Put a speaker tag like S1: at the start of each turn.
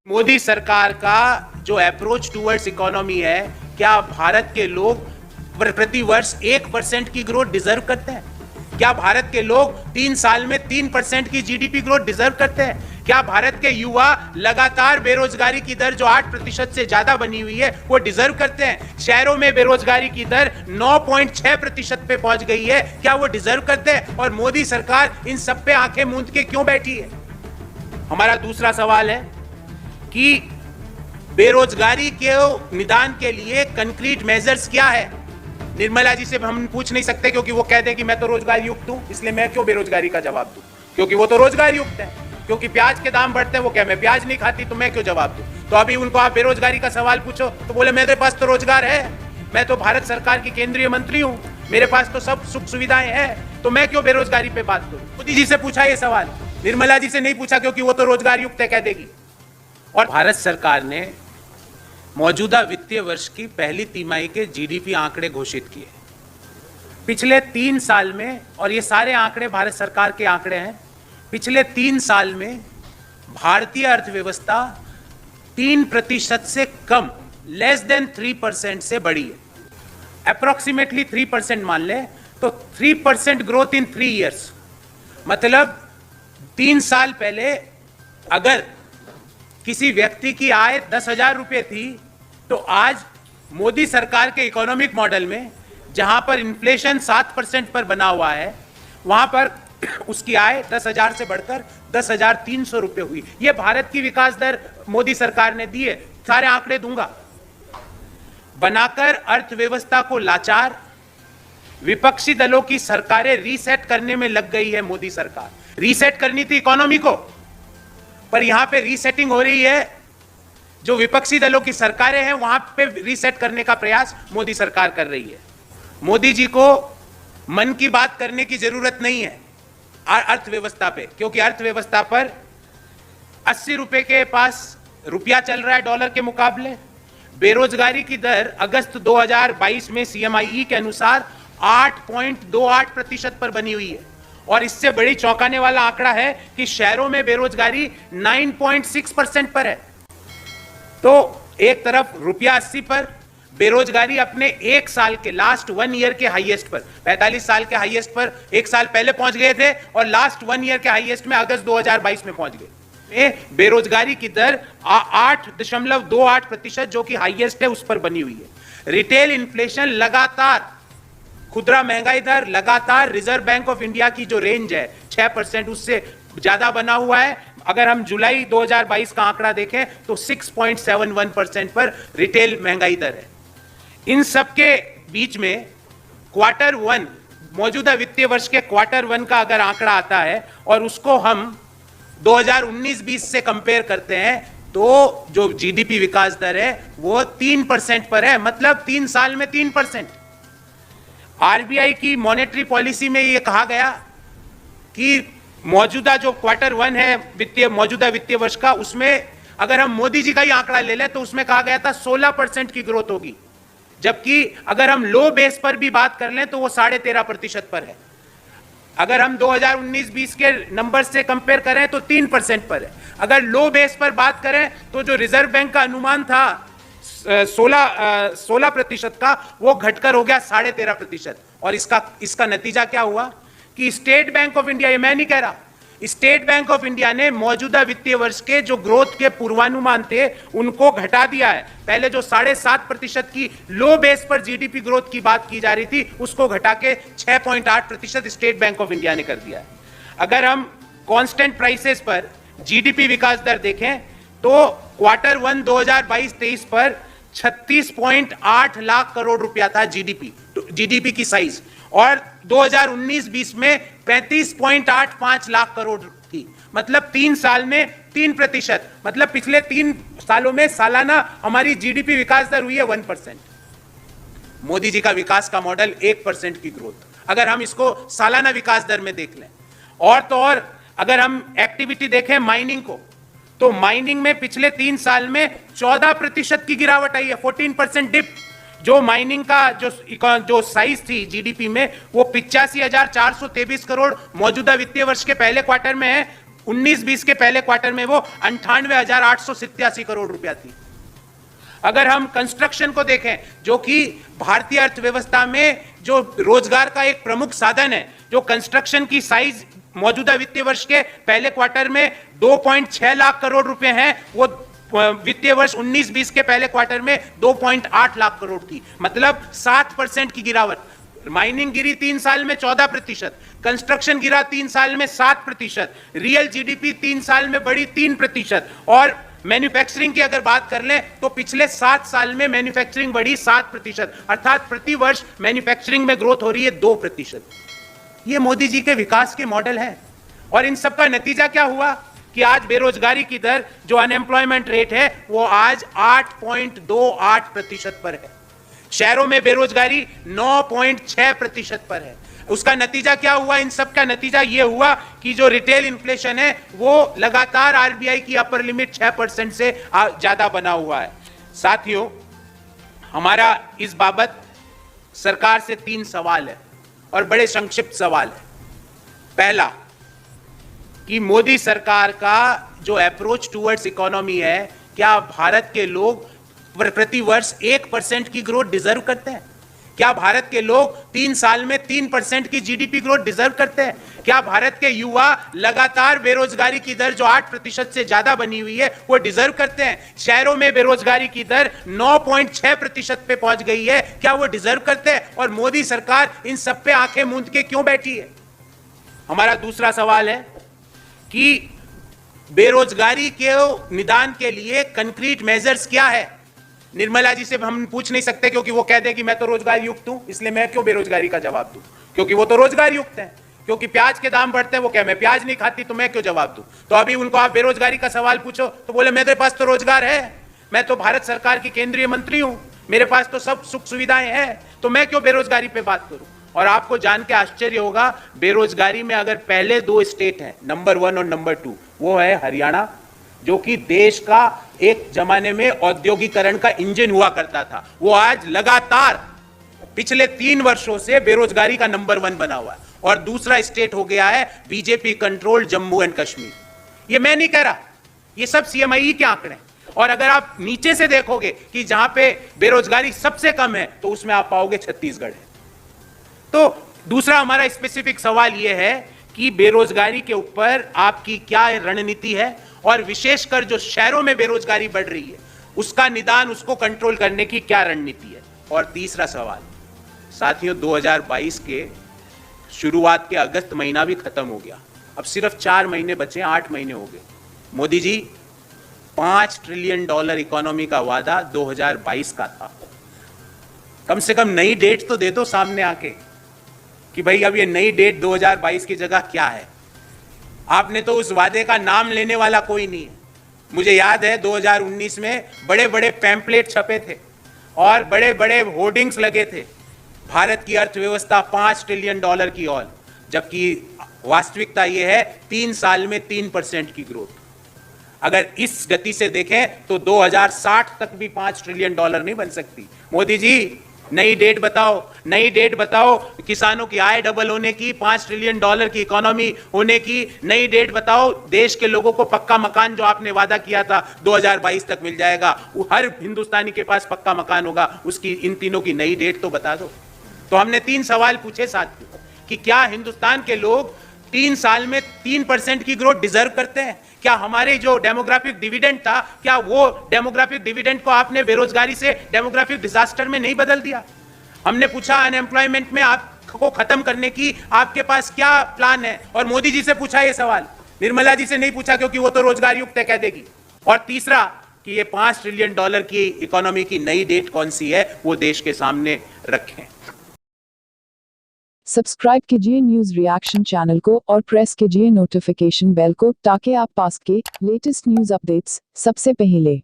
S1: मोदी सरकार का जो अप्रोच टूवर्ड्स इकोनॉमी है, क्या भारत के लोग प्रति वर्ष 1% की ग्रोथ डिजर्व करते हैं? क्या भारत के लोग 3 साल में 3% की जीडीपी ग्रोथ डिजर्व करते हैं? क्या भारत के युवा लगातार बेरोजगारी की दर जो 8% से ज्यादा बनी हुई है वो डिजर्व करते हैं? शहरों में बेरोजगारी की दर 9.6% पे पहुंच गई है, क्या वो डिजर्व करते हैं? और मोदी सरकार इन सब पे आंखें मूंद के क्यों बैठी है? हमारा दूसरा सवाल है कि बेरोजगारी के निदान के लिए कंक्रीट मेजर्स क्या है? निर्मला जी से हम पूछ नहीं सकते क्योंकि वो कहते हैं कि मैं तो रोजगार युक्त हूं, इसलिए मैं क्यों बेरोजगारी का जवाब दूं? क्योंकि वो तो रोजगार युक्त है। क्योंकि प्याज के दाम बढ़ते हैं, वो क्या मैं प्याज नहीं खाती तो मैं क्यों जवाब दूं? तो अभी उनको आप बेरोजगारी का सवाल पूछो तो बोले मेरे पास तो रोजगार है, मैं तो भारत सरकार की केंद्रीय मंत्री हूं, मेरे पास तो सब सुख सुविधाएं हैं, तो मैं क्यों बेरोजगारी पे बात करूं? मोदी जी से पूछा ये सवाल, निर्मला जी से नहीं पूछा क्योंकि वो तो रोजगार युक्त है कह देगी। और भारत सरकार ने मौजूदा वित्तीय वर्ष की पहली तिमाही के जीडीपी आंकड़े घोषित किए पिछले 3 साल में, और ये सारे आंकड़े भारत सरकार के आंकड़े हैं। पिछले 3 साल में भारतीय अर्थव्यवस्था 3% से कम, लेस देन 3% से बढ़ी है। अप्रोक्सीमेटली 3% मान ले तो 3% ग्रोथ इन 3 ईयर्स। मतलब 3 साल पहले अगर किसी व्यक्ति की आय 10,000 रुपये थी तो आज मोदी सरकार के इकोनॉमिक मॉडल में, जहां पर इन्फ्लेशन 7% पर बना हुआ है, वहां पर उसकी आय 10,000 से बढ़कर 10,300 रुपये हुई। यह भारत की विकास दर मोदी सरकार ने दी है। सारे आंकड़े दूंगा। बनाकर अर्थव्यवस्था को लाचार, विपक्षी दलों की सरकारें रीसेट करने में लग गई है। मोदी सरकार रीसेट करनी थी इकोनॉमी को, पर यहां पे रीसेटिंग हो रही है। जो विपक्षी दलों की सरकारें हैं वहां पे रीसेट करने का प्रयास मोदी सरकार कर रही है। मोदी जी को मन की बात करने की जरूरत नहीं है अर्थव्यवस्था पे, क्योंकि अर्थव्यवस्था पर 80 रुपए के पास रुपया चल रहा है डॉलर के मुकाबले। बेरोजगारी की दर अगस्त 2022 में सीएमआईई के अनुसार 8.28% पर बनी हुई है। और इससे बड़ी चौंकाने वाला आंकड़ा है कि शहरों में बेरोजगारी 9.6% पर है। तो एक तरफ रुपया 80 पर, बेरोजगारी अपने 1 साल के लास्ट 1 ईयर के हाईएस्ट पर, 45 साल के हाईएस्ट पर 1 साल पहले पहुंच गए थे और लास्ट 1 ईयर के हाईएस्ट में अगस्त 2022 में पहुंच गए। बेरोजगारी की दर 8.28% जो कि हाईएस्ट है उस पर बनी हुई है। रिटेल इन्फ्लेशन लगातार, खुदरा महंगाई दर लगातार रिजर्व बैंक ऑफ इंडिया की जो रेंज है 6% उससे ज्यादा बना हुआ है। अगर हम जुलाई 2022 का आंकड़ा देखें तो 6.71% पर रिटेल महंगाई दर है। इन सब के बीच में क्वार्टर 1, मौजूदा वित्तीय वर्ष के क्वार्टर 1 का अगर आंकड़ा आता है और उसको हम 2019-20 से कंपेयर करते हैं तो जो जीडीपी विकास दर है वो 3% पर है। मतलब 3 साल में 3%। आरबीआई की मॉनेटरी पॉलिसी में यह कहा गया कि मौजूदा जो क्वार्टर 1 है मौजूदा वित्तीय वर्ष का, उसमें अगर हम मोदी जी का ही आंकड़ा ले लें तो उसमें कहा गया था 16% की ग्रोथ होगी, जबकि अगर हम लो बेस पर भी बात कर लें तो वो 13.5% पर है। अगर हम 2019-20 के नंबर से कंपेयर करें तो 3% पर है। अगर लो बेस पर बात करें तो जो रिजर्व बैंक का अनुमान था 16% का, वो घटकर हो गया 13.5%। और इसका नतीजा क्या हुआ कि स्टेट बैंक ऑफ इंडिया, ये मैं नहीं कह रहा, स्टेट बैंक ऑफ इंडिया ने मौजूदा वित्तीय वर्ष के जो ग्रोथ के पूर्वानुमान थे उनको घटा दिया है। पहले जो 7.5% की लो बेस पर जीडीपी ग्रोथ की बात की जा रही थी उसको घटा के 6.8% स्टेट बैंक ऑफ इंडिया ने कर दिया है। अगर हम कांस्टेंट प्राइसेस पर जीडीपी विकास दर देखें तो क्वार्टर 1 2022-23 पर 36.8 लाख करोड़ रुपया था जीडीपी की साइज, और 2019-20 में 35.85 लाख करोड़ थी। मतलब 3 साल में 3%। मतलब पिछले 3 सालों में सालाना हमारी जीडीपी विकास दर हुई है 1%। मोदी जी का विकास का मॉडल 1% की ग्रोथ, अगर हम इसको सालाना विकास दर में देख लें। और तो और अगर हम एक्टिविटी देखें माइनिंग को, तो माइनिंग में पिछले 3 साल में 14% की गिरावट आई है, 14% डिप। जो माइनिंग का जो साइज थी जीडीपी में वो 85,423 करोड़ मौजूदा वित्तीय वर्ष के पहले क्वार्टर में है, 19-20 के पहले क्वार्टर में वो 98,887 करोड़ रुपया थी। अगर हम कंस्ट्रक्शन को देखें, जो कि भारतीय अर्थव्यवस्था में जो रोजगार का एक प्रमुख साधन है, जो कंस्ट्रक्शन की साइज मौजूदा वित्तीय वर्ष के पहले क्वार्टर में 2.6 लाख करोड़ रुपए हैं, वो वित्तीय वर्ष 19-20 के पहले क्वार्टर में 2.8 लाख करोड़ थी। मतलब 7% की गिरावट। माइनिंग गिरी 3 साल में 14%, कंस्ट्रक्शन गिरा 3 साल में 7%, रियल जीडीपी 3 साल में बढ़ी 3%, और मैन्युफैक्चरिंग की अगर बात कर लें तो पिछले 7 साल में मैन्युफैक्चरिंग बढ़ी 7%, अर्थात प्रति वर्ष मैन्युफैक्चरिंग में ग्रोथ हो रही है 2%। ये मोदी जी के विकास के मॉडल है। और इन सब का नतीजा क्या हुआ कि आज बेरोजगारी की दर, जो अनएम्प्लॉयमेंट रेट है, वो आज 8.28% पर है। शहरों में बेरोजगारी 9.6% पर है। उसका नतीजा क्या हुआ? इन सब का नतीजा यह हुआ कि जो रिटेल इन्फ्लेशन है वो लगातार आरबीआई की अपर लिमिट 6% से ज्यादा बना हुआ है। साथियों, हमारा इस बाबत सरकार से 3 सवाल है और बड़े संक्षिप्त सवाल है। पहला, कि मोदी सरकार का जो अप्रोच टुवर्ड्स इकोनॉमी है, क्या भारत के लोग प्रति वर्ष 1% की ग्रोथ डिजर्व करते हैं? क्या भारत के लोग 3 साल में 3% की जीडीपी ग्रोथ डिजर्व करते हैं? क्या भारत के युवा लगातार बेरोजगारी की दर जो 8% से ज्यादा बनी हुई है वो डिजर्व करते हैं? शहरों में बेरोजगारी की दर 9.6% पे पहुंच गई है, क्या वो डिजर्व करते हैं? और मोदी सरकार इन सब पे आंखें मूंद के क्यों बैठी है? हमारा दूसरा सवाल है कि बेरोजगारी के निदान के लिए कंक्रीट मेजर्स क्या है? निर्मला जी से हम पूछ नहीं सकते, क्योंकि वो कह दे कि मैं तो रोजगार युक्त हूं, इसलिए मैं क्यों बेरोजगारी का जवाब दूं, क्योंकि वो तो रोजगार युक्त है। क्योंकि प्याज के दाम बढ़ते हैं, वो क्या मैं प्याज नहीं खाती तो मैं क्यों जवाब दूं? तो अभी उनको आप बेरोजगारी का सवाल पूछो तो बोले मेरे पास तो रोजगार है, मैं तो भारत सरकार की केंद्रीय मंत्री हूं, मेरे पास तो सब सुख सुविधाएं हैं, तो मैं क्यों बेरोजगारी पे बात करूं? और आपको जान के आश्चर्य होगा, बेरोजगारी में अगर पहले 2 स्टेट हैं, नंबर 1 और नंबर 2, वो है हरियाणा, जो कि देश का एक जमाने में औद्योगिकरण का इंजन हुआ करता था, वो आज लगातार पिछले 3 वर्षों से बेरोजगारी का नंबर 1 बना हुआ है। और दूसरा स्टेट हो गया है BJP control Jammu and Kashmir. ये मैं नहीं कह रहा, ये सब सीएमआई के आंकड़े। और अगर आप नीचे से देखोगे कि जहां पे बेरोजगारी सबसे कम है, तो उसमें आप पाओगे छत्तीसगढ़ है। तो दूसरा हमारा स्पेसिफिक सवाल यह है कि बेरोजगारी के ऊपर आपकी क्या रणनीति है, और विशेषकर जो शहरों में बेरोजगारी बढ़ रही है उसका निदान, उसको कंट्रोल करने की क्या रणनीति है? और तीसरा सवाल, साथियों, 2022 के शुरुआत के अगस्त महीना भी खत्म हो गया, अब सिर्फ 4 महीने बचे, 8 महीने हो गए। मोदी जी, $5 ट्रिलियन इकोनॉमी का वादा 2022 का था। कम से कम नई डेट तो दे दो सामने आके कि भाई अब ये नई डेट 2022 की जगह क्या है। आपने तो उस वादे का नाम लेने वाला कोई नहीं है। मुझे याद है 2019 में बड़े बड़े पैम्पलेट छपे थे और बड़े बड़े होर्डिंग्स लगे थे, भारत की अर्थव्यवस्था $5 ट्रिलियन की ओर, जबकि वास्तविकता यह है 3 साल में 3% की ग्रोथ। अगर इस गति से देखें तो 2060 तक भी $5 ट्रिलियन नहीं बन सकती। मोदी जी, नई डेट बताओ, नई डेट बताओ, किसानों की आय डबल होने की, $5 ट्रिलियन की इकोनॉमी होने की नई डेट बताओ, देश के लोगों को पक्का मकान जो आपने वादा किया था 2022 तक मिल जाएगा, हर हिंदुस्तानी के पास पक्का मकान होगा, उसकी इन तीनों की नई डेट तो बता दो। तो हमने 3 सवाल पूछे साथियों कि क्या हिंदुस्तान के लोग 3 साल में 3% की ग्रोथ डिजर्व करते हैं? क्या हमारे जो डेमोग्राफिक डिविडेंड था, क्या वो डेमोग्राफिक डिविडेंड को आपने बेरोजगारी से डेमोग्राफिक डिजास्टर में नहीं बदल दिया? हमने पूछा अनएम्प्लॉयमेंट में आपको खत्म करने की आपके पास क्या प्लान है? और मोदी जी से पूछा ये सवाल, निर्मला जी से नहीं पूछा, क्योंकि वो तो रोजगार युक्त है कह देगी। और तीसरा कि ये $5 ट्रिलियन की इकोनॉमी की नई डेट कौन सी है, वो देश के सामने रखें।
S2: सब्सक्राइब कीजिए न्यूज रिएक्शन चैनल को और प्रेस कीजिए नोटिफिकेशन बेल को, ताकि आप पास के लेटेस्ट न्यूज अपडेट्स सबसे पहले